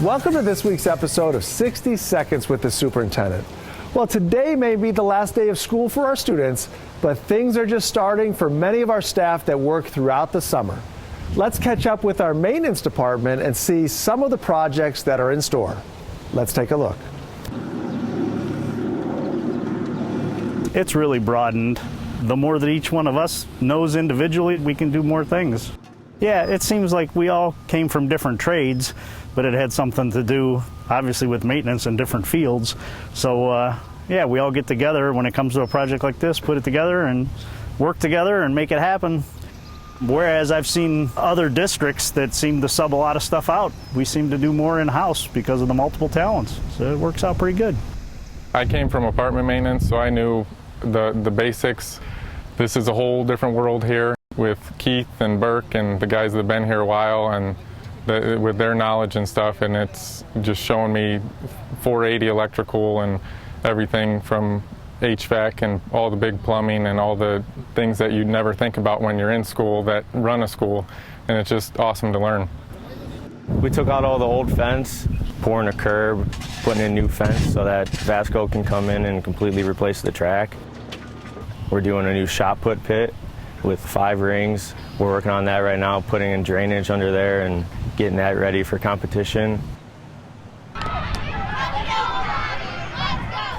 Welcome to this week's episode of 60 Seconds with the Superintendent. Well, today may be the last day of school for our students, but things are just starting for many of our staff that work throughout the summer. Let's catch up with our maintenance department and see some of the projects that are in store. Let's take a look. It's really broadened. The more that each one of us knows individually, we can do more things. Yeah, it seems like we all came from different trades, but it had something to do, obviously, with maintenance in different fields. So, yeah, we all get together when it comes to a project like this, put it together and work together and make it happen. Whereas I've seen other districts that seem to sub a lot of stuff out, we seem to do more in-house because of the multiple talents. So it works out pretty good. I came from apartment maintenance, so I knew the basics. This is a whole different world here with Keith and Burke and the guys that have been here a while, and with their knowledge and stuff, and it's just showing me 480 electrical and everything from HVAC and all the big plumbing and all the things that you'd never think about when you're in school that run a school, and it's just awesome to learn. We took out all the old fence, pouring a curb, putting in new fence so that Vasco can come in and completely replace the track. We're doing a new shot put pit with 5 rings. We're working on that right now, putting in drainage under there and getting that ready for competition.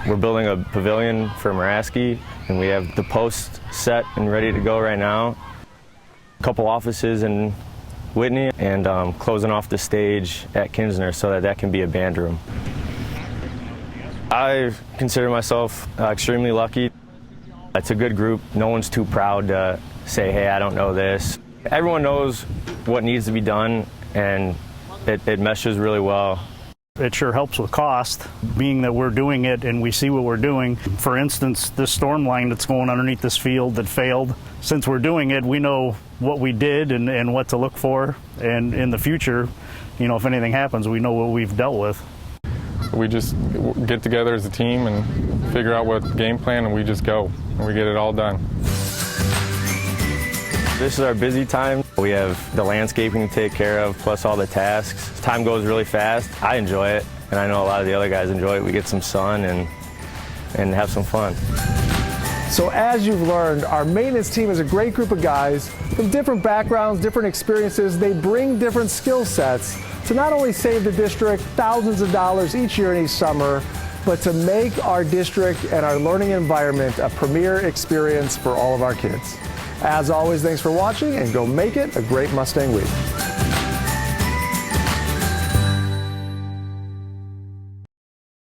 We're building a pavilion for Muraski, and we have the posts set and ready to go right now. A couple offices in Whitney, and closing off the stage at Kinsner so that can be a band room. I consider myself extremely lucky. It's a good group. No one's too proud to say, hey, I don't know this. Everyone knows what needs to be done, and it meshes really well. It sure helps with cost, being that we're doing it and we see what we're doing. For instance, this storm line that's going underneath this field that failed, since we're doing it, we know what we did and what to look for. And in the future, you know, if anything happens, we know what we've dealt with. We just get together as a team and figure out what game plan, and we just go, and we get it all done. This is our busy time. We have the landscaping to take care of, plus all the tasks. Time goes really fast. I enjoy it, and I know a lot of the other guys enjoy it. We get some sun and have some fun. So as you've learned, our maintenance team is a great group of guys from different backgrounds, different experiences. They bring different skill sets to not only save the district thousands of dollars each year and each summer, but to make our district and our learning environment a premier experience for all of our kids. As always, thanks for watching, and go make it a great Mustang week.